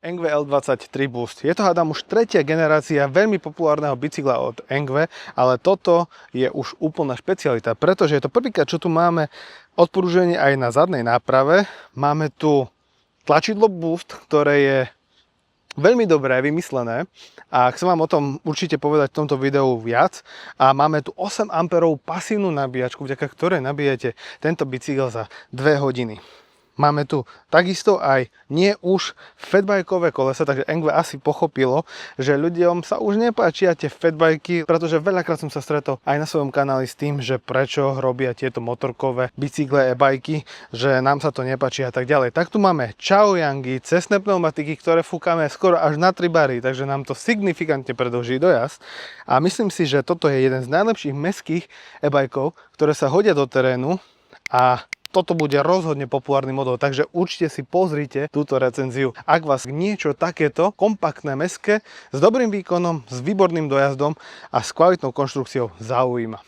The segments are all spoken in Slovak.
Engve L23 Boost. Je to, hádam, už tretia generácia veľmi populárneho bicykla od Engve, ale toto je už úplná špecialita, pretože je to prvýkrát, čo tu máme odpruženie aj na zadnej náprave. Máme tu tlačidlo Boost, ktoré je veľmi dobré, vymyslené a chcem vám o tom určite povedať v tomto videu viac. A máme tu 8 A pasívnu nabíjačku, vďaka ktorej nabíjate tento bicykel za 2 hodiny. Máme tu takisto aj nie už fatbikeové kolesa, takže Engve asi pochopilo, že ľuďom sa už nepáčia tie fatbajky, pretože veľakrát som sa stretol aj na svojom kanáli s tým, že prečo robia tieto motorkové bicykle, e-bajky, že nám sa to nepáči a tak ďalej. Tak tu máme Chaoyangi, cestné pneumatiky, ktoré fúkame skoro až na 3 bary, takže nám to signifikantne predĺží dojazd. A myslím si, že toto je jeden z najlepších mestských e-bajkov, ktoré sa hodia do terénu a toto bude rozhodne populárny model, takže určite si pozrite túto recenziu, ak vás niečo takéto kompaktné mestské s dobrým výkonom, s výborným dojazdom a s kvalitnou konštrukciou zaujíma.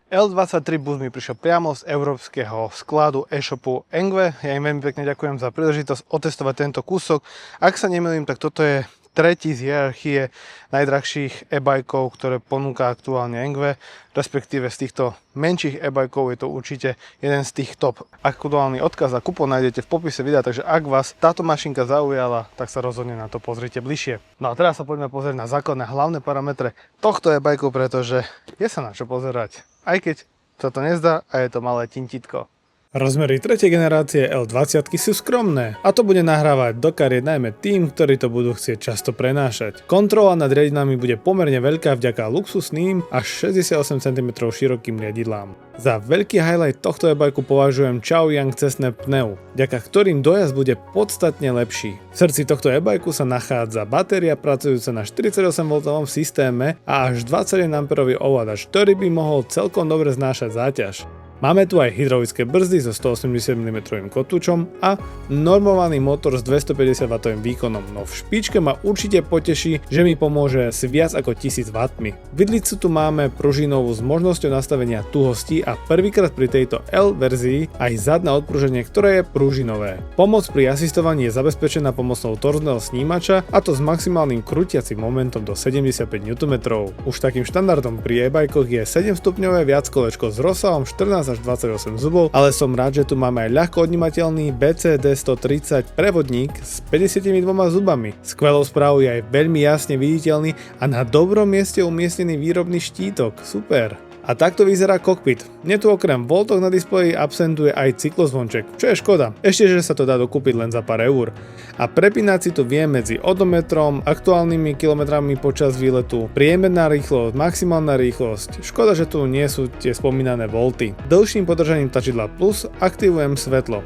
L23 Boost mi prišiel priamo z európskeho skladu e-shopu Engve. Ja im veľmi pekne ďakujem za príležitosť otestovať tento kúsok. Ak sa nemýlim, tak toto je tretí z hierarchie najdrahších e-bajkov, ktoré ponúka aktuálne Engve, respektíve z týchto menších e-bajkov je to určite jeden z tých top. Aktuálny odkaz a kupón nájdete v popise videa, takže ak vás táto mašinka zaujala, tak sa rozhodne na to pozrite bližšie. No a teraz sa poďme pozrieť na základné hlavné parametre tohto e-bajku, pretože je sa na čo pozerať, aj keď sa to nezdá a je to malé tintitko. Rozmery tretej generácie L20 sú skromné a to bude nahrávať do kariet najmä tým, ktorí to budú chcieť často prenášať. Kontrola nad riadidlami bude pomerne veľká vďaka luxusným až 68 cm širokým riadidlám. Za veľký highlight tohto e-bajku považujem Chaoyang cestné pneu, vďaka ktorým dojazd bude podstatne lepší. V srdci tohto e-bajku sa nachádza batéria pracujúca na 48V systéme a až 21 A ovládač, ktorý by mohol celkom dobre znášať záťaž. Máme tu aj hydraulické brzdy so 180 mm kotúčom a normovaný motor s 250 W výkonom, no v špičke ma určite poteší, že mi pomôže s viac ako 1000 W. Vidlicu tu máme pružinovú s možnosťou nastavenia tuhosti a prvýkrát pri tejto L verzii aj zadné odpruženie, ktoré je pružinové. Pomoc pri asistovaní je zabezpečená pomocou torzného snímača a to s maximálnym krútiacim momentom do 75 Nm. Už takým štandardom pri e-bajkoch je 7-stupňové viackolečko s rozsahom 14 až 28 zubov, ale som rád, že tu máme aj ľahko odnímateľný BCD 130 prevodník s 52 zubami. Skvelou správou je aj veľmi jasne viditeľný a na dobrom mieste umiestnený výrobný štítok. Super. A takto vyzerá kokpit. Mne tu okrem voltok na displeji absentuje aj cyklozvonček, čo je škoda. Ešte, že sa to dá dokúpiť len za pár eur. A prepínať si tu viem medzi odometrom, aktuálnymi kilometrami počas výletu, priemerná rýchlosť, maximálna rýchlosť. Škoda, že tu nie sú tie spomínané volty. Dlhším podržaním tlačidla plus aktivujem svetlo.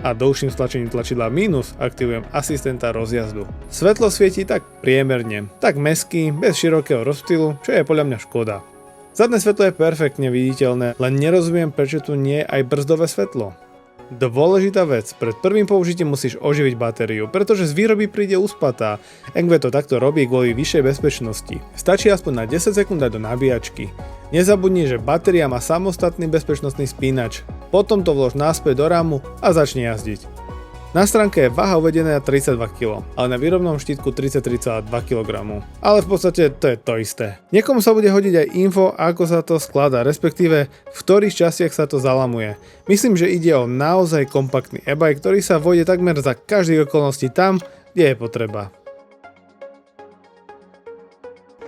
A dlhším stlačením tlačidla minus aktivujem asistenta rozjazdu. Svetlo svieti tak priemerne, tak mestský, bez širokého rozptylu, čo je podľa mňa škoda. Zadné svetlo je perfektne viditeľné, len nerozumiem, prečo tu nie je aj brzdové svetlo. Dôležitá vec, pred prvým použitím musíš oživiť batériu, pretože z výroby príde uspatá. Engve to takto robí kvôli vyššej bezpečnosti. Stačí aspoň na 10 sekúnd dať do nabíjačky. Nezabudni, že batéria má samostatný bezpečnostný spínač. Potom to vlož naspäť do rámu a začni jazdiť. Na stránke je váha uvedená 32 kg, ale na výrobnom štítku 33,2 kg. Ale v podstate to je to isté. Niekomu sa bude hodiť aj info, ako sa to skladá, respektíve v ktorých častiach sa to zalamuje. Myslím, že ide o naozaj kompaktný e-bike, ktorý sa vojde takmer za každých okolností tam, kde je potreba.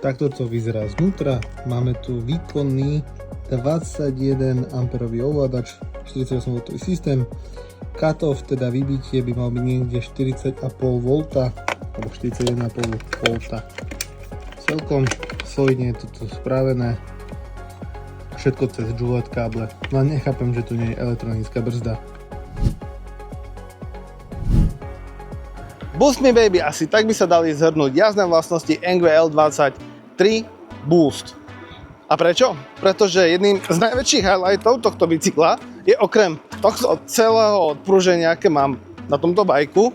Takto to vyzerá znútra. Máme tu výkonný 21 A ovládač, 48V systém. Cut-off, teda vybitie, by mal byť niekde 40,5 V alebo 41,5 V. Celkom solidne je toto spravené. Všetko cez Juliet káble. No nechápem, že tu nie je elektronická brzda. Boost me baby, asi tak by sa dali zhrnúť jazdné vlastnosti Engve L23 Boost. A prečo? Pretože jedným z najväčších highlightov tohto bicykla je okrem tohto celého odpruženia, aké mám na tomto bajku,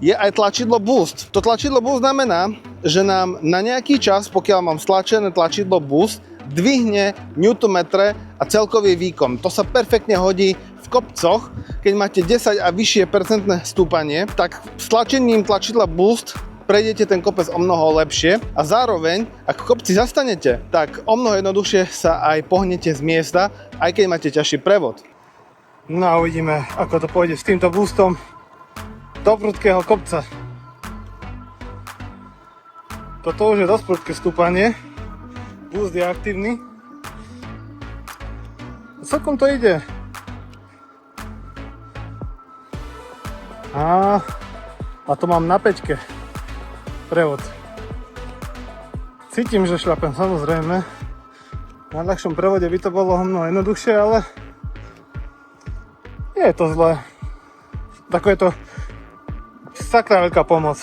je aj tlačidlo Boost. To tlačidlo Boost znamená, že nám na nejaký čas, pokiaľ mám stlačené tlačidlo Boost, dvihne newtonmetre a celkový výkon. To sa perfektne hodí v kopcoch, keď máte 10 a vyššie percentné stúpanie, tak stlačením tlačidla Boost prejdete ten kopec o mnoho lepšie a zároveň, ak v kopci zastanete, tak o mnoho jednoduchšie sa aj pohnete z miesta, aj keď máte ťažší prevod. No a uvidíme, ako to pôjde s týmto boostom do prudkého kopca. Toto už je dosť prudké stúpanie. Boost je aktívny. Celkom to ide. A to mám na 5-ke prevod. Cítim, že šľapem, samozrejme. Na ľahšom prevode by to bolo mnoho jednoduchšie, ale nie je to zlé. Tako je to sakra veľká pomoc.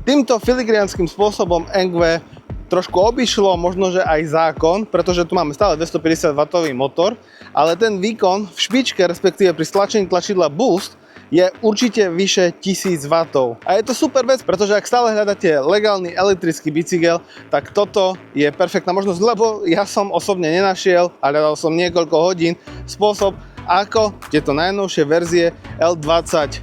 Týmto filigreanským spôsobom Engve trošku obišlo možno, že aj zákon, pretože tu máme stále 250W motor, ale ten výkon v špičke, respektíve pri stlačení tlačidla Boost, je určite vyše 1000W. A je to super vec, pretože ak stále hľadáte legálny elektrický bicykel, tak toto je perfektná možnosť, lebo ja som osobne nenašiel a hľadal som niekoľko hodín spôsob, ako tieto najnovšie verzie L23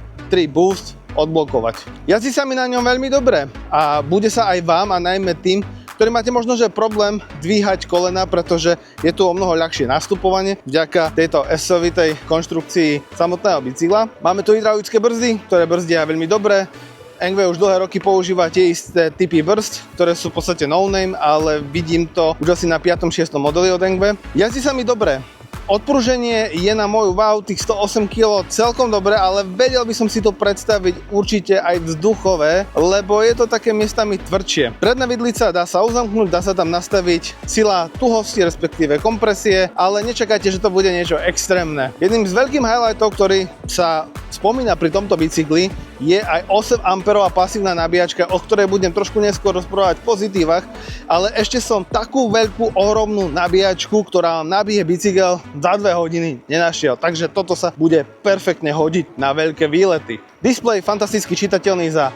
Boost odblokovať. Jazdí sa mi na ňom veľmi dobre a bude sa aj vám a najmä tým, ktorí máte možno, že problém dvíhať kolena, pretože je tu o mnoho ľahšie nastupovanie vďaka tejto S-ovitej konštrukcii samotného bicykla. Máme tu hydraulické brzdy, ktoré brzdia veľmi dobre. Engve už dlhé roky používa tie isté typy brzd, ktoré sú v podstate no name, ale vidím to už asi na 5. 6. modeli od Engve. Jazdí sa mi dobre. Odpruženie je na moju váhu tých 108 kg celkom dobre, ale vedel by som si to predstaviť určite aj vzduchové, lebo je to také miestami tvrdšie. Predná vidlica dá sa uzamknúť, dá sa tam nastaviť sila tuhosti, respektíve kompresie, ale nečakajte, že to bude niečo extrémne. Jedným z veľkých highlightov, ktorý sa spomína pri tomto bicykli, je aj 8 A pasívna nabíjačka, o ktorej budem trošku neskôr rozprávať v pozitívach, ale ešte som takú veľkú ohromnú nabíjačku, ktorá vám nabíje bicykel za 2 hodiny nenašiel, takže toto sa bude perfektne hodiť na veľké výlety. Displej fantasticky čitateľný za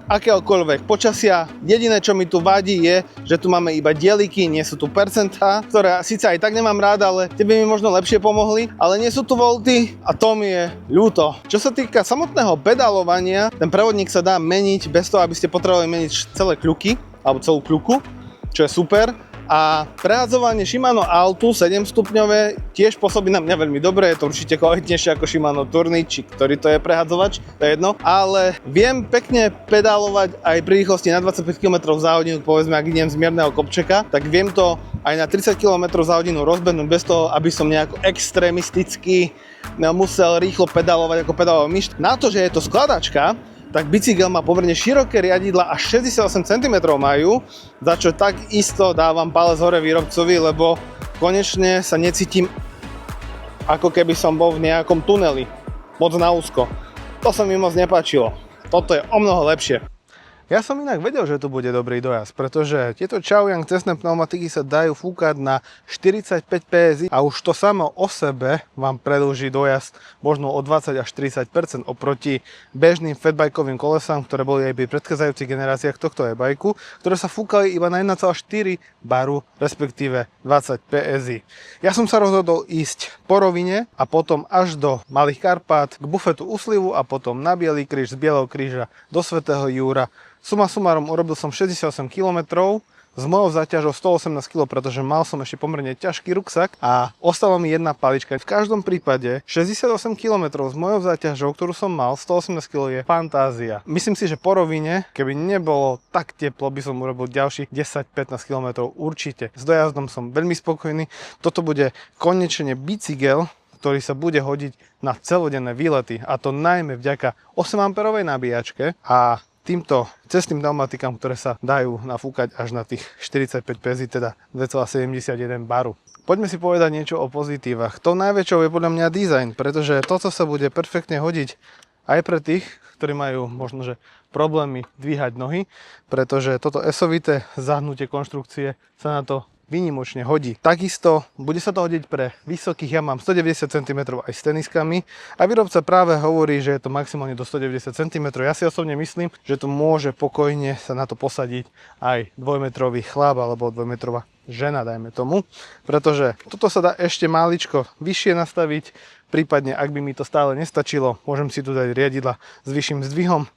akéhokoľvek počasia. Jediné, čo mi tu vadí, je, že tu máme iba dieliky, nie sú tu percentá, ktoré síce aj tak nemám rád, ale tie by mi možno lepšie pomohli, ale nie sú tu volty a to mi je ľúto. Čo sa týka samotného pedalovania, ten prevodník sa dá meniť bez toho, aby ste potrebovali meniť celé kľuky, alebo celú kľuku, čo je super. A prehadzovanie Shimano Altu 7-stupňové tiež pôsobí na mňa veľmi dobre, je to určite kvalitnejšie ako Shimano Tourney, či ktorý to je prehadzovač, to je jedno, ale viem pekne pedalovať aj pri rýchlosti na 25 km za hodinu, povedzme, ak idem z mierneho kopčeka, tak viem to aj na 30 km za hodinu rozbehnúť bez toho, aby som nejako extrémisticky musel rýchlo pedalovať ako pedalový myš. Na to, že je to skladačka, tak bicykel má pomerne široké riadidla, až 68 cm majú, za čo takisto dávam palec hore výrobcovi, lebo konečne sa necítim, ako keby som bol v nejakom tuneli, moc na úzko. To sa mi moc nepáčilo. Toto je o mnoho lepšie. Ja som inak vedel, že to bude dobrý dojazd, pretože tieto Chaoyang cestné pneumatiky sa dajú fúkať na 45 PSI a už to samo o sebe vám predĺží dojazd možno o 20 až 30% oproti bežným fatbikeovým kolesám, ktoré boli aj pri predchádzajúcich generáciách tohto e-bajku, ktoré sa fúkali iba na 1,4 baru, respektíve 20 PSI. Ja som sa rozhodol ísť po rovine a potom až do Malých Karpát k bufetu u Slivu a potom na Bielý kríž, z Bieleho kríža do Svätého Júra. Suma sumárom urobil som 68 km s mojou záťažou 118 kg, pretože mal som ešte pomerne ťažký ruksak a ostala mi jedna palička. V každom prípade 68 km s mojou záťažou, ktorú som mal, 118 kg je fantázia. Myslím si, že po rovine, keby nebolo tak teplo, by som urobil ďalších 10-15 km určite. S dojazdom som veľmi spokojný. Toto bude konečne bicykel, ktorý sa bude hodiť na celodenné výlety, a to najmä vďaka 8 A nabíjačke a týmto cestným pneumatikám, ktoré sa dajú nafúkať až na tých 45 PSI, teda 2,71 baru. Poďme si povedať niečo o pozitívach. To najväčšou je podľa mňa dizajn, pretože toto sa bude perfektne hodiť aj pre tých, ktorí majú možno že problémy dvíhať nohy, pretože toto S-ovité zahnutie konštrukcie sa na to výnimočne hodí. Takisto bude sa to hodiť pre vysokých, ja mám 190 cm aj s teniskami a výrobca práve hovorí, že je to maximálne do 190 cm. Ja si osobne myslím, že to môže pokojne sa na to posadiť aj 2-metrový chlap alebo 2-metrová žena, dajme tomu, pretože toto sa dá ešte máličko vyššie nastaviť, Prípadne, ak by mi to stále nestačilo, môžem si tu dať riadidla s vyšším zdvihom.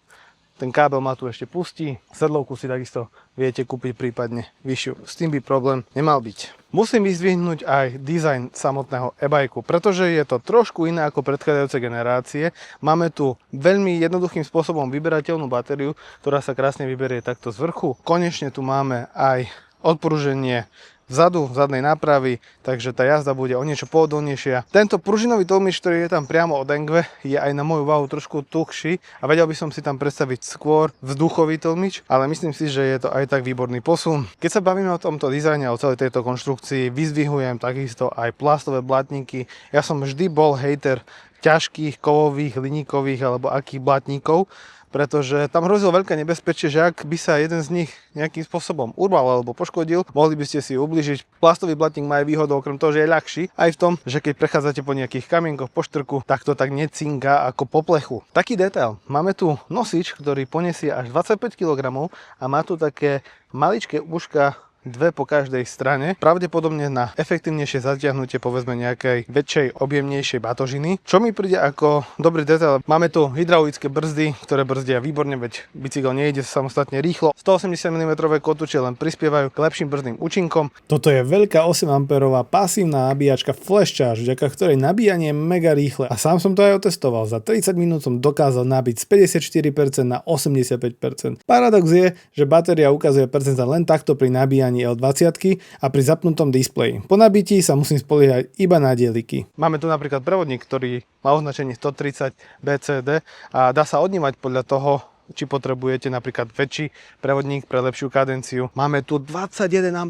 Ten kábel ma tu ešte pustí. Sedlovku si takisto viete kúpiť prípadne vyššiu. S tým by problém nemal byť. Musím vyzdvihnúť aj dizajn samotného e-bajku, pretože je to trošku iné ako predchádzajúce generácie. Máme tu veľmi jednoduchým spôsobom vyberateľnú batériu, ktorá sa krásne vyberie takto z vrchu. Konečne tu máme aj odpruženie vzadu, zadnej nápravy, takže tá jazda bude o niečo pohodlnejšia. Tento pružinový tlmič, ktorý je tam priamo od Engve, je aj na moju váhu trošku tuhší a vedel by som si tam predstaviť skôr vzduchový tlmič, ale myslím si, že je to aj tak výborný posun. Keď sa bavíme o tomto dizajne a o celej tejto konštrukcii, vyzdvihujem takisto aj plastové blatníky. Ja som vždy bol hejter ťažkých kovových, hliníkových alebo akých blatníkov, pretože tam hrozilo veľké nebezpečie, že ak by sa jeden z nich nejakým spôsobom urval alebo poškodil, mohli by ste si ublížiť. Plastový blatník má aj výhodu, okrem toho, že je ľahší, aj v tom, že keď prechádzate po nejakých kamienkoch, po štrku, tak to tak necinká ako po plechu. Taký detail. Máme tu nosič, ktorý poniesie až 25 kg a má tu také maličké uška, dve po každej strane, pravdepodobne na efektívnejšie zatiahnutie povedzme nejakej väčšej, objemnejšej batožiny. Čo mi príde ako dobrý detail, máme tu hydraulické brzdy, ktoré brzdia výborne, veď bicykel nejde samostatne rýchlo. 180 mm kotúče len prispievajú k lepším brzdným účinkom. Toto je veľká 8 A pasívna nabíjačka Flash Charge, vďaka ktorej nabíjanie je mega rýchle a sám som to aj otestoval. Za 30 minút som dokázal nabiť z 54% na 85%. Paradox je, že batéria ukazuje percenta len takto pri nabíjaní L20 a pri zapnutom displeji. Po nabití sa musím spoliehať iba na dieliky. Máme tu napríklad prevodník, ktorý má označenie 130 BCD a dá sa odnímať podľa toho, či potrebujete napríklad väčší prevodník pre lepšiu kadenciu. Máme tu 21 A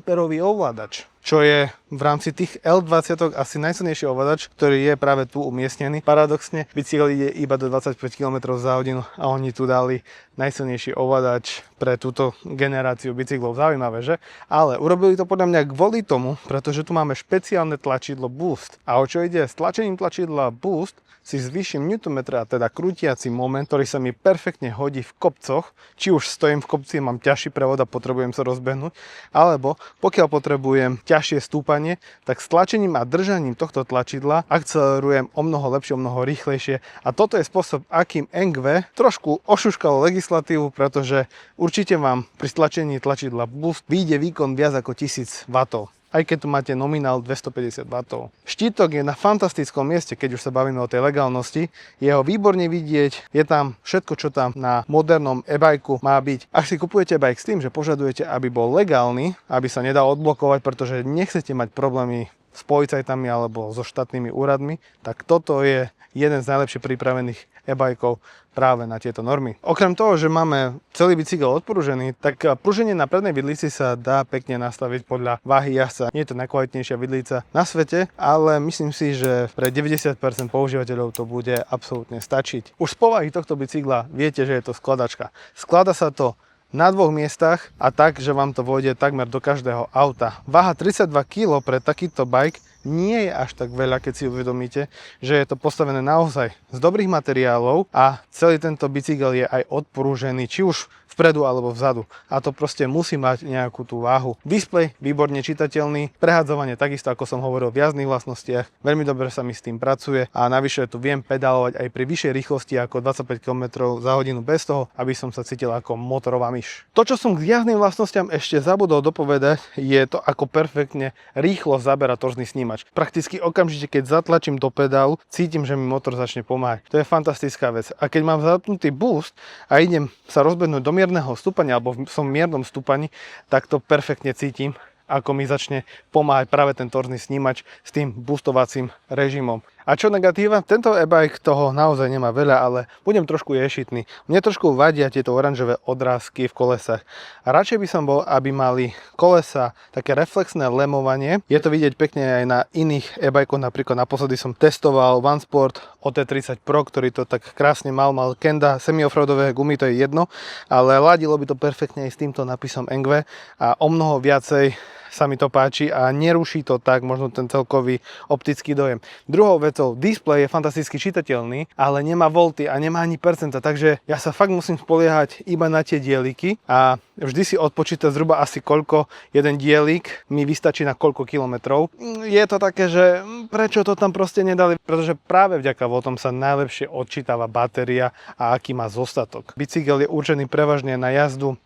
ovládač, čo je v rámci tých L20 asi najsilnejší ovládač, ktorý je práve tu umiestnený. Paradoxne, bicykel ide iba do 25 km za hodinu a oni tu dali najsilnejší ovládač pre túto generáciu bicyklov. Zaujímavé, že? Ale urobili to podľa mňa kvôli tomu, pretože tu máme špeciálne tlačidlo Boost. A o čo ide? S tlačením tlačidla Boost si zvýšim newtonmetre, a teda krútiaci moment, ktorý sa mi perfektne hodí v kopcoch, či už stojím v kopci, mám ťažší prevod a potrebujem sa rozbehnúť, alebo pokiaľ potrebujem ťažšie stúpanie, tak s tlačením a držaním tohto tlačidla akcelerujem o mnoho lepšie, o mnoho rýchlejšie. A toto je spôsob, akým Engve trošku ošuškalo legislatívu, pretože určite vám pri stlačení tlačidla Boost vyjde výkon viac ako 1000 W. Aj keď tu máte nominál 250 W. Štítok je na fantastickom mieste, keď už sa bavíme o tej legálnosti. Je ho výborne vidieť, je tam všetko, čo tam na modernom e-bajku má byť. Ak si kupujete e-bike s tým, že požadujete, aby bol legálny, aby sa nedal odblokovať, pretože nechcete mať problémy s policajtami alebo so štátnymi úradmi, tak toto je jeden z najlepšie pripravených e-bajkov práve na tieto normy. Okrem toho, že máme celý bicykel odpružený, tak pruženie na prednej vidlici sa dá pekne nastaviť podľa váhy jazdca. Nie je to najkvalitnejšia vidlica na svete, ale myslím si, že pre 90% používateľov to bude absolútne stačiť. Už z povahy tohto bicykla viete, že je to skladačka. Sklada sa to na dvoch miestach a tak, že vám to vôjde takmer do každého auta. Váha 32 kg pre takýto bike nie je až tak veľa, keď si uvedomíte, že je to postavené naozaj z dobrých materiálov a celý tento bicykel je aj odprúžený, či už vpredu alebo vzadu. A to proste musí mať nejakú tú váhu. Displej výborne čitateľný, prehadzovanie takisto, ako som hovoril, v jazdných vlastnostiach. Veľmi dobre sa mi s tým pracuje a navyše tu viem pedálovať aj pri vyššej rýchlosti ako 25 km za hodinu bez toho, aby som sa cítil ako motorová myš. To, čo som k jazdným vlastnostiam ešte zabudol dopovedať, je to, ako perfektne rýchlo zabera toržný snímač. Prakticky okamžite, keď zatlačím do pedálu, cítim, že mi motor začne pomáhať. To je fantastická vec. A keď mám zapnutý boost a idem sa rozbehnúť do mierneho stúpania alebo som v miernom stúpaní, tak to perfektne cítim, ako mi začne pomáhať práve ten toržný snímač s tým boostovacím režimom. A čo negatíva? Tento e-bike toho naozaj nemá veľa, ale budem trošku ješitný. Mne trošku vadia tieto oranžové odrázky v kolesách. A radšej by som bol, aby mali kolesa také reflexné lemovanie. Je to vidieť pekne aj na iných e-bikoch, napríklad naposledy som testoval OneSport OT30 Pro, ktorý to tak krásne mal Kenda, semi-offroadové gumy, to je jedno, ale ladilo by to perfektne aj s týmto nápisom Engve a o mnoho viacej sa mi to páči a neruší to tak možno ten celkový optický dojem. Druhou vecou, displej je fantasticky čitateľný, ale nemá volty a nemá ani percenta, takže ja sa fakt musím spoliehať iba na tie dieliky a vždy si odpočítať zhruba asi koľko jeden dielik mi vystačí na koľko kilometrov. Je to také, že prečo to tam proste nedali, pretože práve vďaka voltom sa najlepšie odčítava batéria a aký má zostatok. Bicykel je určený prevažne na jazdu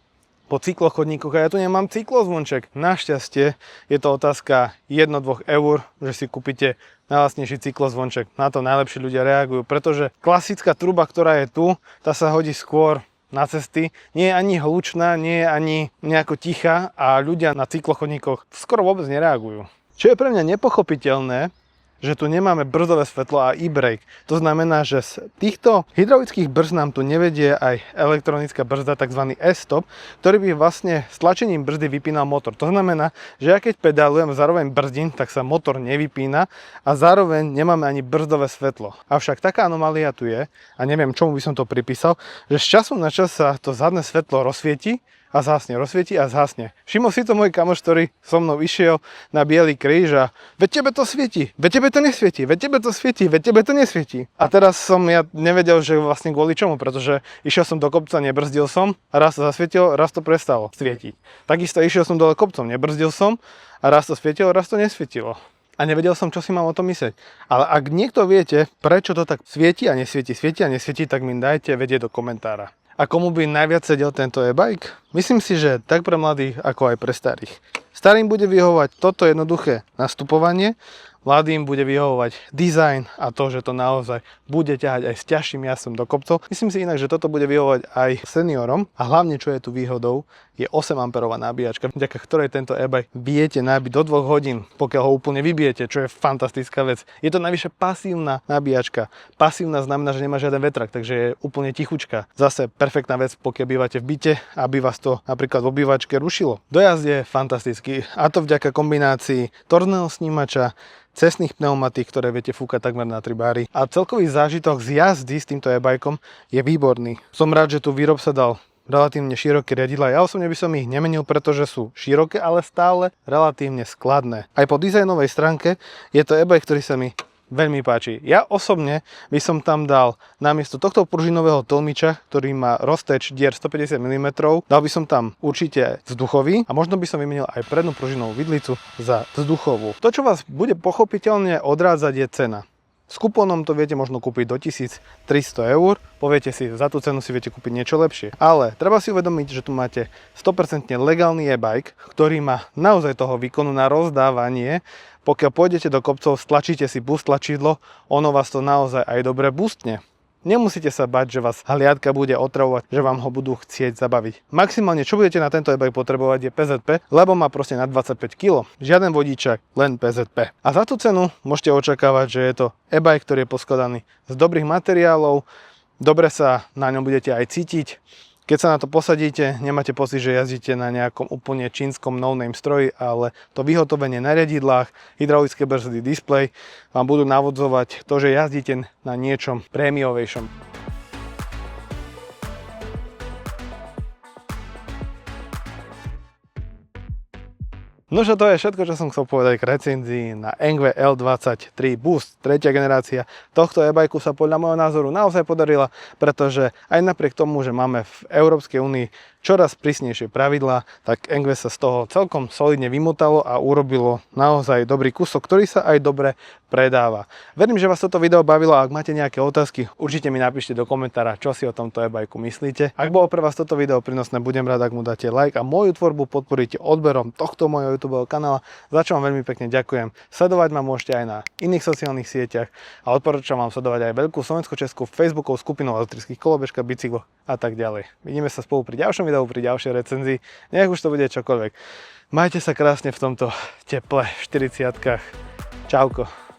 po cyklochodníkoch a ja tu nemám cyklozvonček. Našťastie je to otázka 1-2 eur, že si kúpite najlacnejší cyklozvonček. Na to najlepšie ľudia reagujú, pretože klasická truba, ktorá je tu, tá sa hodí skôr na cesty, nie je ani hlučná, nie je ani nejako tichá a ľudia na cyklochodníkoch skoro vôbec nereagujú. Čo je pre mňa nepochopiteľné, že tu nemáme brzdové svetlo a e-brake. To znamená, že z týchto hydraulických brzd nám tu nevedie aj elektronická brzda, tzv. E-stop, ktorý by vlastne s tlačením brzdy vypínal motor. To znamená, že ja keď pedálujem, zároveň brzdím, tak sa motor nevypína a zároveň nemáme ani brzdové svetlo. Avšak taká anomália tu je, a neviem čomu by som to pripísal, že z času na čas sa to zadné svetlo rozsvieti a zhasne, rozsvieti a zhasne. Všimol si to môj kamoš, ktorý so mnou išiel na Bielý kríž a veď tebe to svieti, veď tebe to nesvieti, veď tebe to svieti, veď tebe to nesvieti. A teraz som ja nevedel, že vlastne kvôli čomu, pretože išiel som do kopca, nebrzdil som a raz to zasvietilo, raz to prestalo svietiť. Takisto išiel som dole kopcom, nebrzdil som a raz to svietilo, raz to nesvietilo. A nevedel som, čo si mám o tom myslieť. Ale ak niekto viete, prečo to tak svieti a nesvieti, tak mi dajte vedieť do komentára. A komu by najviac sedel tento e-bike? Myslím si, že tak pre mladých, ako aj pre starých. Starým bude vyhovovať toto jednoduché nastupovanie, mladým bude vyhovovať dizajn a to, že to naozaj bude ťahať aj s ťažším jazdom do kopcov. Myslím si inak, že toto bude vyhovovať aj seniorom a hlavne, čo je tu výhodou, je 8 amperová nabíjačka, vďaka ktorej tento e-bike viete nabiť do 2 hodín, pokiaľ ho úplne vybijete, čo je fantastická vec. Je to navyše pasívna nabíjačka. Pasívna znamená, že nemá žiaden vetrak, takže je úplne tichučka. Zase perfektná vec, pokiaľ bývate v byte, aby vás to napríklad v obývačke rušilo. Dojazd je fantastický a to vďaka kombinácii torného snímača, cestných pneumatík, ktoré viete fúkať takmer na 3 báry. A celkový zážitok z jazdy s týmto e-bikom je výborný. Som rád, že tu výrobca dal relatívne široké riadidlá. Ja osobne by som ich nemenil, pretože sú široké, ale stále relatívne skladné. Aj po dizajnovej stránke je to e-bike, ktorý sa mi veľmi páči. Ja osobne by som tam dal namiesto tohto pružinového tlmiča, ktorý má rozteč dier 150 mm, dal by som tam určite vzduchový a možno by som vymenil aj prednú pružinovú vidlicu za vzduchovú. To, čo vás bude pochopiteľne odrádzať, je cena. S kupónom to viete možno kúpiť do 1300 eur, poviete si, za tú cenu si viete kúpiť niečo lepšie. Ale treba si uvedomiť, že tu máte 100% legálny e-bike, ktorý má naozaj toho výkonu na rozdávanie. Pokiaľ pôjdete do kopcov, stlačíte si boost tlačidlo, ono vás to naozaj aj dobre boostne. Nemusíte sa bať, že vás hliadka bude otravovať, že vám ho budú chcieť zabaviť. Maximálne, čo budete na tento e-bike potrebovať, je PZP, lebo má proste na 25 kg. Žiaden vodíčak, len PZP. A za tú cenu môžete očakávať, že je to e-bike, ktorý je poskladaný z dobrých materiálov, dobre sa na ňom budete aj cítiť. Keď sa na to posadíte, nemáte pocit, že jazdíte na nejakom úplne čínskom no-name stroji, ale to vyhotovenie na riadidlách, hydraulické brzdy, displej vám budú navodzovať to, že jazdíte na niečom prémiovejšom. No čo to je všetko, čo som chcel povedať k recenzii na Engve L23 Boost. Tretia generácia tohto e-bajku sa podľa môjho názoru naozaj podarila, pretože aj napriek tomu, že máme v Európskej únii čoraz prísnejšie pravidlá, tak Engve sa z toho celkom solidne vymotalo a urobilo naozaj dobrý kúsok, ktorý sa aj dobre predáva. Verím, že vás toto video bavilo a ak máte nejaké otázky, určite mi napíšte do komentára, čo si o tomto e-bajku myslíte. Ak bolo pre vás toto video prínosné, budem rád, ak mu dáte like a moju tvorbu podporíte odberom tohto mojho YouTube kanála, za čo vám veľmi pekne ďakujem. Sledovať ma môžete aj na iných sociálnych sieťach a odporúčam vám sledovať aj veľkú slovensko-českú Facebookovú skupinu elektrických kolobežka, bicyklo a tak ďalej. Vidíme sa spolu pri ďalšom videu, pri ďalšej recenzii. Nech už to bude čokoľvek. Majte sa krásne v tomto teple 40-kách. Čauko.